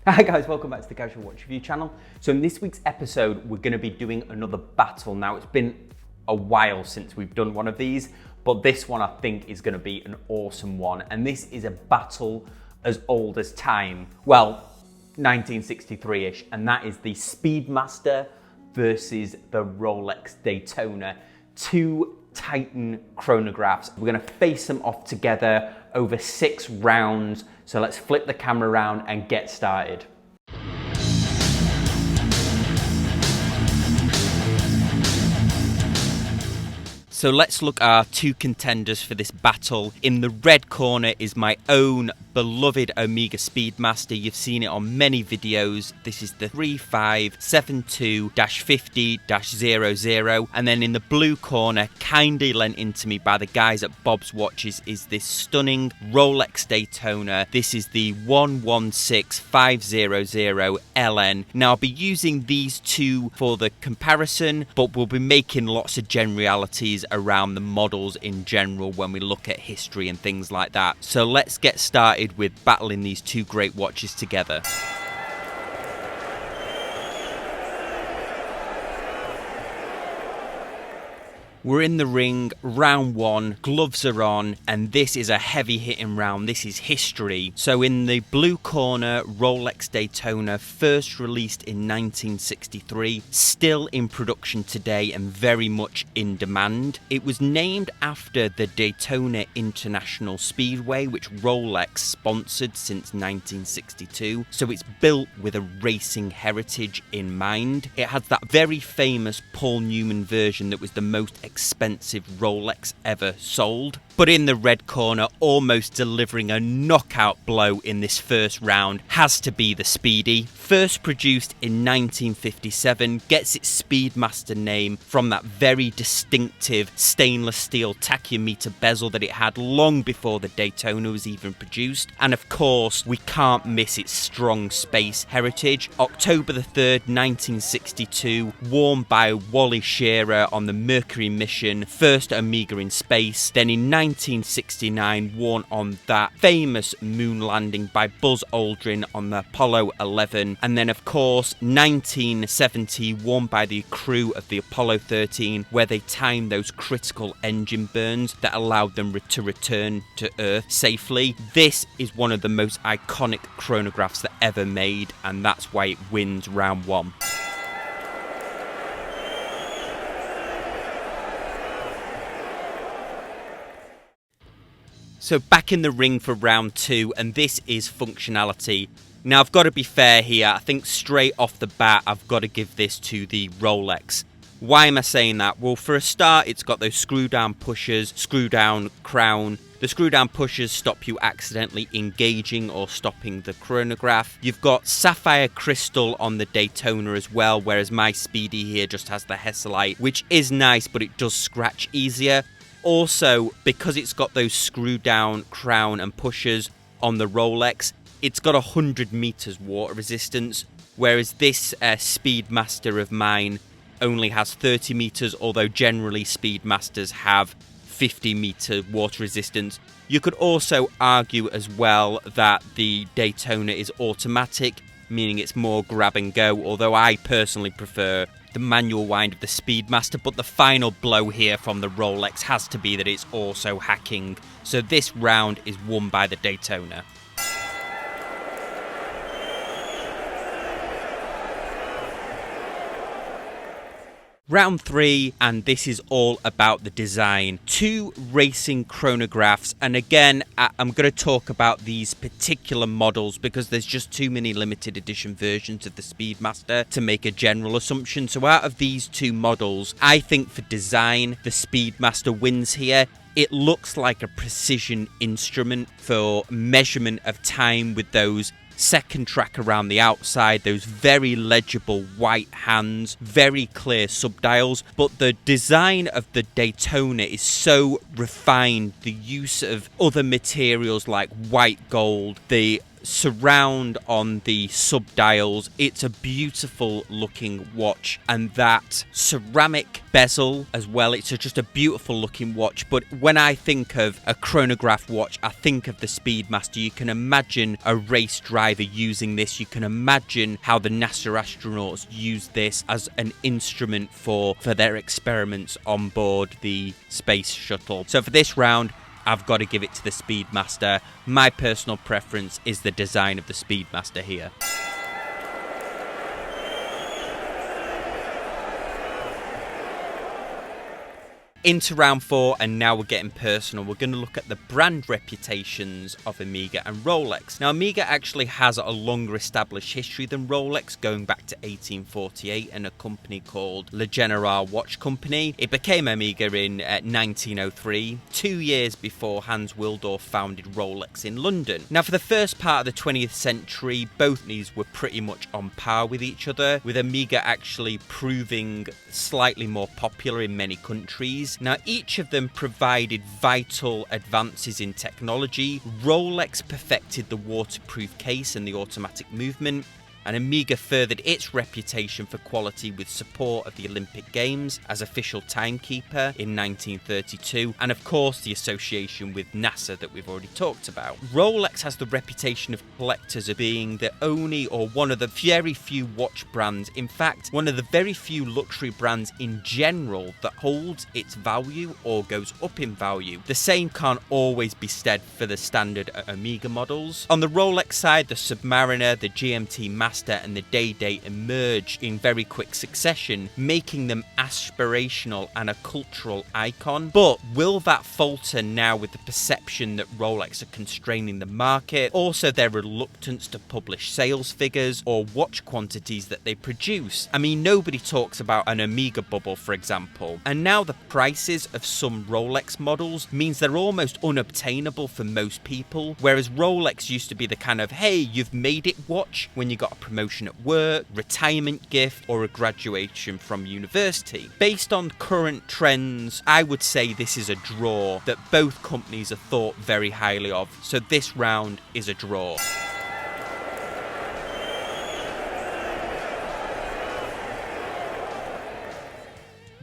Hi guys, welcome back to the Casual Watch Review channel. So in this week's episode, we're going to be doing another battle. Now it's been a while since we've done one of these, but this one I think is going to be an awesome one. And this is a battle as old as time. Well, 1963-ish, and that is the Speedmaster versus the Rolex Daytona. Two Titan chronographs. We're going to face them off together over 6 rounds. So let's flip the camera around and get started. So let's look at our two contenders for this battle. In the red corner is my own beloved Omega Speedmaster. You've seen it on many videos. This is the 3572-50-00. And then in the blue corner, kindly lent into me by the guys at Bob's Watches, is this stunning Rolex Daytona. This is the 116500 LN. Now I'll be using these two for the comparison, but we'll be making lots of generalities around the models in general when we look at history and things like that. So let's get started with battling these two great watches together. We're in the ring, round 1, gloves are on, and this is a heavy hitting round. This is history. So in the blue corner, Rolex Daytona, first released in 1963, still in production today and very much in demand. It was named after the Daytona International Speedway, which Rolex sponsored since 1962. So it's built with a racing heritage in mind. It has that very famous Paul Newman version that was the most expensive Rolex ever sold. But in the red corner, almost delivering a knockout blow in this first round, has to be the Speedy. First produced in 1957, gets its Speedmaster name from that very distinctive stainless steel tachymeter bezel that it had long before the Daytona was even produced. And of course, we can't miss its strong space heritage. October the 3rd, 1962, worn by Wally Shearer on the Mercury mission, first Omega in space. Then in 1969, worn on that famous moon landing by Buzz Aldrin on the Apollo 11. And then of course 1970, worn by the crew of the Apollo 13, where they timed those critical engine burns that allowed them to return to Earth safely. This is one of the most iconic chronographs that ever made, and that's why it wins round 1. So back in the ring for round 2, and this is functionality. Now I've got to be fair here, I think straight off the bat I've got to give this to the Rolex. Why am I saying that? Well, for a start, it's got those screw down pushers, screw down crown. The screw down pushers stop you accidentally engaging or stopping the chronograph. You've got sapphire crystal on the Daytona as well, whereas my Speedy here just has the Hesalite, which is nice, but it does scratch easier. Also, because it's got those screw down crown and pushers on the Rolex, it's got 100 meters water resistance, whereas this Speedmaster of mine only has 30 meters, although generally Speedmasters have 50 meter water resistance. You could also argue as well that the Daytona is automatic, meaning it's more grab and go, although I personally prefer the manual wind of the Speedmaster. But the final blow here from the Rolex has to be that it's also hacking. So this round is won by the Daytona. Round 3, and this is all about the design. Two racing chronographs, and again, I'm going to talk about these particular models because there's just too many limited edition versions of the Speedmaster to make a general assumption. So out of these two models, I think for design, the Speedmaster wins here. It looks like a precision instrument for measurement of time with those second track around the outside, those very legible white hands, very clear subdials. But the design of the Daytona is so refined, the use of other materials like white gold, the surround on the sub-dials. It's a beautiful looking watch, and that ceramic bezel as well, it's just a beautiful looking watch. But when I think of a chronograph watch, I think of the Speedmaster. You can imagine a race driver using this. You can imagine how the NASA astronauts use this as an instrument for their experiments on board the space shuttle. So for this round, I've got to give it to the Speedmaster. My personal preference is the design of the Speedmaster here. Into round 4, and now we're getting personal. We're going to look at the brand reputations of Omega and Rolex. Now, Omega actually has a longer established history than Rolex, going back to 1848 and a company called Le General Watch Company. It became Omega in 1903, 2 years before Hans Willdorf founded Rolex in London. Now, for the first part of the 20th century, both companies were pretty much on par with each other, with Omega actually proving slightly more popular in many countries. Now, each of them provided vital advances in technology. Rolex perfected the waterproof case and the automatic movement, and Omega furthered its reputation for quality with support of the Olympic Games as official timekeeper in 1932, and of course the association with NASA that we've already talked about. Rolex has the reputation of collectors of being the only or one of the very few watch brands, in fact one of the very few luxury brands in general, that holds its value or goes up in value. The same can't always be said for the standard Omega models. On the Rolex side, the Submariner, the GMT Master and the Day-Day emerged in very quick succession, making them aspirational and a cultural icon. But will that falter now with the perception that Rolex are constraining the market? Also, their reluctance to publish sales figures or watch quantities that they produce. I mean, nobody talks about an Omega bubble, for example. And now the prices of some Rolex models means they're almost unobtainable for most people, whereas Rolex used to be the kind of, hey, you've made it watch when you got a promotion at work, retirement gift, or a graduation from university. Based on current trends, I would say this is a draw that both companies are thought very highly of. So this round is a draw.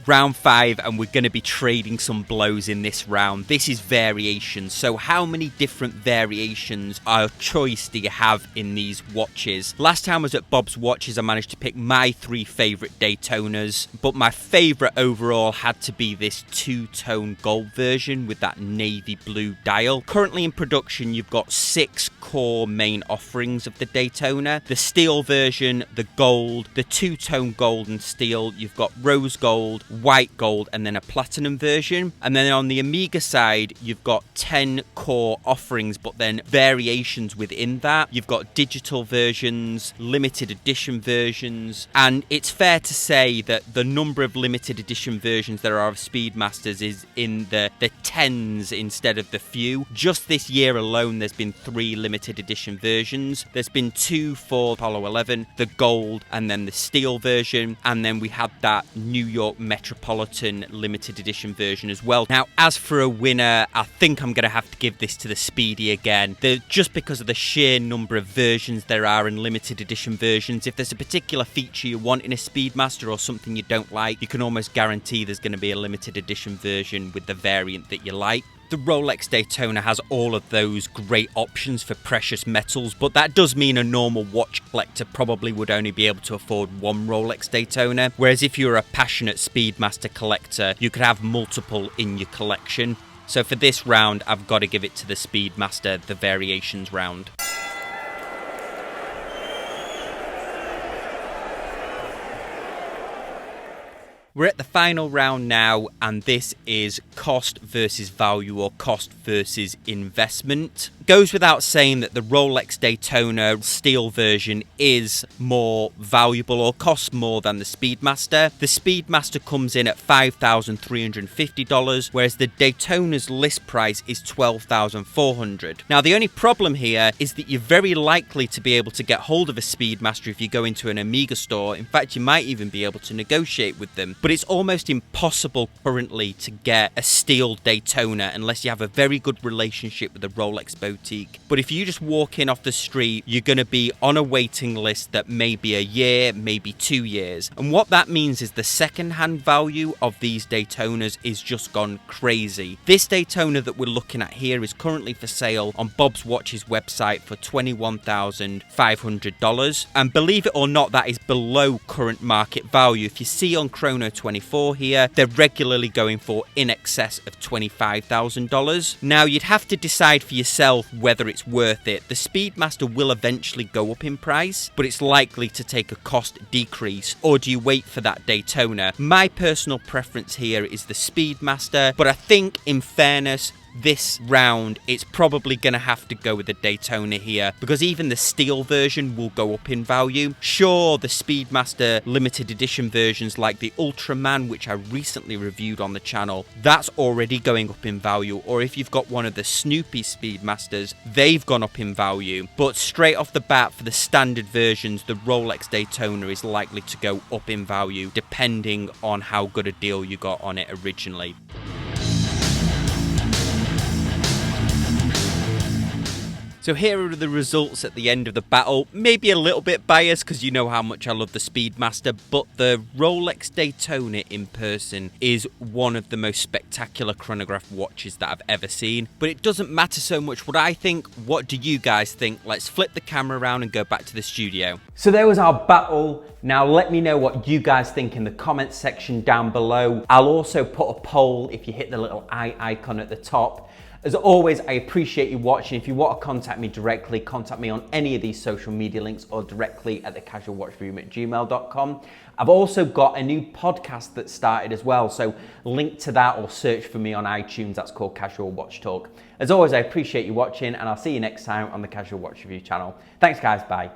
Round 5, and we're going to be trading some blows in this round. This is variations. So how many different variations or choice do you have in these watches? Last time I was at Bob's Watches, I managed to pick my 3 favourite Daytonas, but my favourite overall had to be this two-tone gold version with that navy blue dial. Currently in production, you've got 6 core main offerings of the Daytona. The steel version, the gold, the two-tone gold and steel. You've got rose gold, white gold, and then a platinum version. And then on the Omega side, you've got 10 core offerings, but then variations within that. You've got digital versions, limited edition versions, and it's fair to say that the number of limited edition versions there are of Speedmasters is in the tens instead of the few. Just this year alone, there's been 3 limited edition versions. There's been 2 for Apollo 11, the gold, and then the steel version, and then we had that New York Metropolitan limited edition version as well. Now, as for a winner, I think I'm going to have to give this to the Speedy again. Just because of the sheer number of versions there are in limited edition versions. If there's a particular feature you want in a Speedmaster or something you don't like, you can almost guarantee there's going to be a limited edition version with the variant that you like. The Rolex Daytona has all of those great options for precious metals, but that does mean a normal watch collector probably would only be able to afford one Rolex Daytona, whereas if you're a passionate Speedmaster collector, you could have multiple in your collection. So for this round, I've got to give it to the Speedmaster, the variations round. We're at the final round now, and this is cost versus value or cost versus investment. Goes without saying that the Rolex Daytona steel version is more valuable or costs more than the Speedmaster. The Speedmaster comes in at $5,350, whereas the Daytona's list price is $12,400. Now, the only problem here is that you're very likely to be able to get hold of a Speedmaster if you go into an Omega store. In fact, you might even be able to negotiate with them. But it's almost impossible currently to get a steel Daytona unless you have a very good relationship with the Rolex boutique. But if you just walk in off the street, you're going to be on a waiting list that may be a year, maybe 2 years. And what that means is the second-hand value of these Daytonas is just gone crazy. This Daytona that we're looking at here is currently for sale on Bob's Watch's website for $21,500. And believe it or not, that is below current market value. If you see on Chrono24 here, they're regularly going for in excess of $25,000. Now, you'd have to decide for yourself whether it's worth it. The Speedmaster will eventually go up in price, but it's likely to take a cost decrease. Or do you wait for that Daytona? My personal preference here is the Speedmaster, but I think in fairness, this round, it's probably going to have to go with the Daytona here, because even the steel version will go up in value. Sure, the Speedmaster limited edition versions like the Ultraman, which I recently reviewed on the channel, that's already going up in value. Or if you've got one of the Snoopy Speedmasters, they've gone up in value. But straight off the bat, for the standard versions, the Rolex Daytona is likely to go up in value, depending on how good a deal you got on it originally. So here are the results at the end of the battle. Maybe a little bit biased because you know how much I love the Speedmaster, but the Rolex Daytona in person is one of the most spectacular chronograph watches that I've ever seen. But it doesn't matter so much what I think. What do you guys think? Let's flip the camera around and go back to the studio. So there was our battle. Now let me know what you guys think in the comments section down below. I'll also put a poll if you hit the little eye icon at the top. As always, I appreciate you watching. If you want to contact me directly, contact me on any of these social media links or directly at thecasualwatchreviewer@gmail.com. I've also got a new podcast that started as well, so link to that or search for me on iTunes. That's called Casual Watch Talk. As always, I appreciate you watching, and I'll see you next time on the Casual Watch Review channel. Thanks guys, bye.